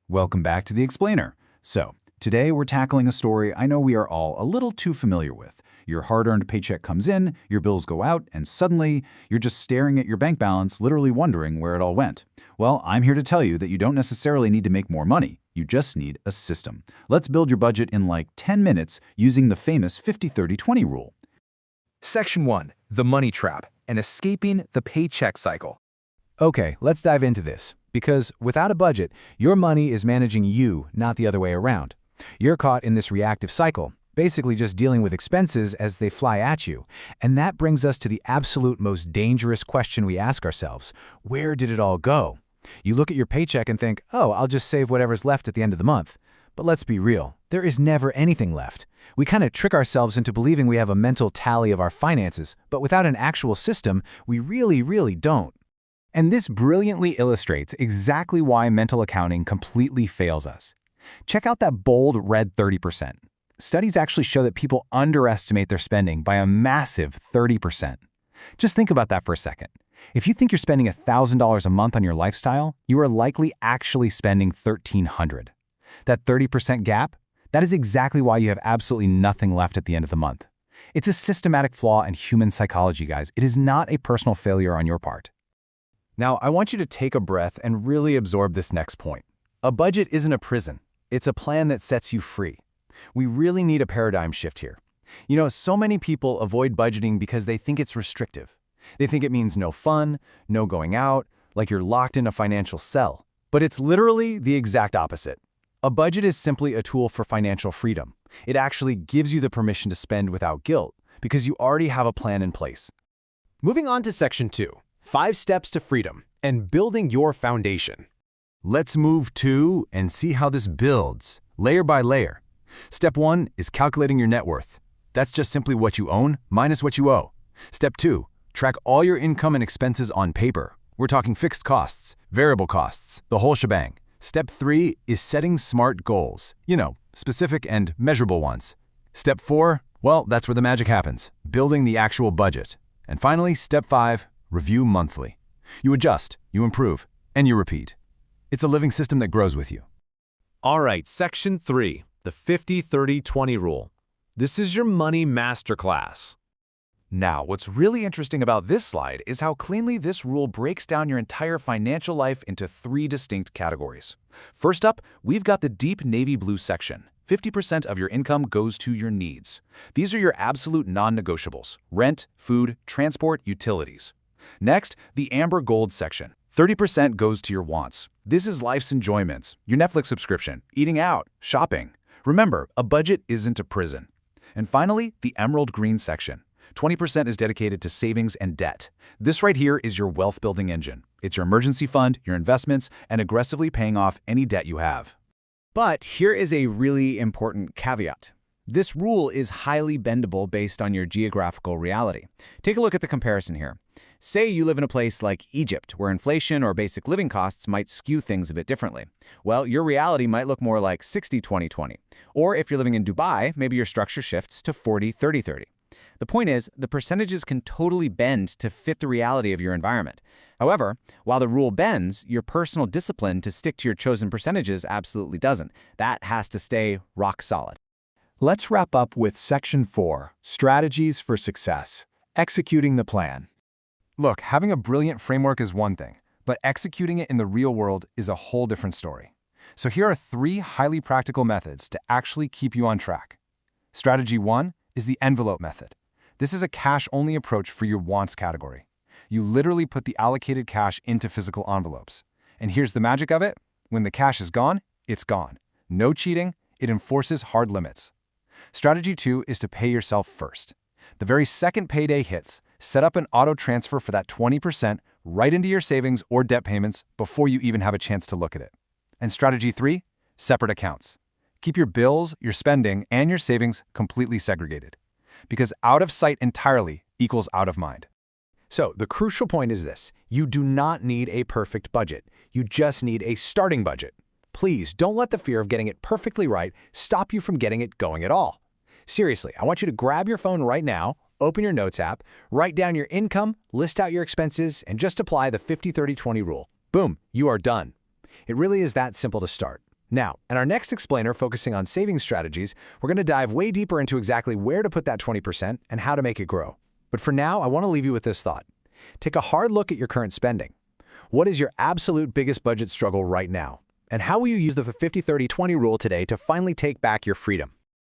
Welcome back to The Explainer. So, today we're tackling a story I know we are all a little too familiar with. Your hard-earned paycheck comes in, your bills go out, and suddenly you're just staring at your bank balance, literally wondering where it all went. Well, I'm here to tell you that you don't necessarily need to make more money. You just need a system. Let's build your budget in like 10 minutes using the famous 50-30-20 rule. Section 1. The Money Trap and Escaping the Paycheck Cycle. Okay, let's dive into this, because without a budget, your money is managing you, not the other way around. You're caught in this reactive cycle, basically just dealing with expenses as they fly at you. And that brings us to the absolute most dangerous question we ask ourselves. Where did it all go? You look at your paycheck and think, oh, I'll just save whatever's left at the end of the month. But let's be real, there is never anything left. We kind of trick ourselves into believing we have a mental tally of our finances, but without an actual system, we really don't. And this brilliantly illustrates exactly why mental accounting completely fails us. Check out that bold red 30%. Studies actually show that people underestimate their spending by a massive 30%. Just think about that for a second. If you think you're spending $1,000 a month on your lifestyle, you are likely actually spending $1,300. That 30% gap, that is exactly why you have absolutely nothing left at the end of the month. It's a systematic flaw in human psychology, guys. It is not a personal failure on your part. Now, I want you to take a breath and really absorb this next point. A budget isn't a prison. It's a plan that sets you free. We really need a paradigm shift here. You know, so many people avoid budgeting because they think it's restrictive. They think it means no fun, no going out, like you're locked in a financial cell. But it's literally the exact opposite. A budget is simply a tool for financial freedom. It actually gives you the permission to spend without guilt because you already have a plan in place. Moving on to Section 2. 5 Steps to Freedom and Building Your Foundation. Let's move to and see how this builds, layer by layer. Step 1 is calculating your net worth. That's just simply what you own minus what you owe. Step 2, track all your income and expenses on paper. We're talking fixed costs, variable costs, the whole shebang. Step 3 is setting SMART goals. You know, specific and measurable ones. Step 4, well, that's where the magic happens, building the actual budget. And finally, Step 5, review monthly. You adjust, you improve, and you repeat. It's a living system that grows with you. All right, Section 3. The 50-30-20 rule. This is your money masterclass. Now, what's really interesting about this slide is how cleanly this rule breaks down your entire financial life into 3 distinct categories. First up, we've got the deep navy blue section. 50% of your income goes to your needs. These are your absolute non-negotiables: rent, food, transport, utilities. Next, the amber gold section. 30% goes to your wants. This is life's enjoyments, your Netflix subscription, eating out, shopping. Remember, a budget isn't a prison. And finally, the emerald green section. 20% is dedicated to savings and debt. This right here is your wealth-building engine. It's your emergency fund, your investments, and aggressively paying off any debt you have. But here is a really important caveat. This rule is highly bendable based on your geographical reality. Take a look at the comparison here. Say you live in a place like Egypt, where inflation or basic living costs might skew things a bit differently. Well, your reality might look more like 60-20-20. Or if you're living in Dubai, maybe your structure shifts to 40-30-30. The point is, the percentages can totally bend to fit the reality of your environment. However, while the rule bends, your personal discipline to stick to your chosen percentages absolutely doesn't. That has to stay rock solid. Let's wrap up with Section 4, Strategies for Success, Executing the Plan. Look, having a brilliant framework is one thing, but executing it in the real world is a whole different story. So here are 3 highly practical methods to actually keep you on track. Strategy 1 is the envelope method. This is a cash-only approach for your wants category. You literally put the allocated cash into physical envelopes. And here's the magic of it. When the cash is gone, it's gone. No cheating, it enforces hard limits. Strategy 2 is to pay yourself first. The very second payday hits, set up an auto transfer for that 20% right into your savings or debt payments before you even have a chance to look at it. And strategy 3, separate accounts. Keep your bills, your spending, and your savings completely segregated. Because out of sight entirely equals out of mind. So the crucial point is this: you do not need a perfect budget. You just need a starting budget. Please don't let the fear of getting it perfectly right stop you from getting it going at all. Seriously, I want you to grab your phone right now, open your Notes app, write down your income, list out your expenses, and just apply the 50-30-20 rule. Boom, you are done. It really is that simple to start. Now, in our next explainer focusing on saving strategies, we're going to dive way deeper into exactly where to put that 20% and how to make it grow. But for now, I want to leave you with this thought. Take a hard look at your current spending. What is your absolute biggest budget struggle right now? And how will you use the 50-30-20 rule today to finally take back your freedom?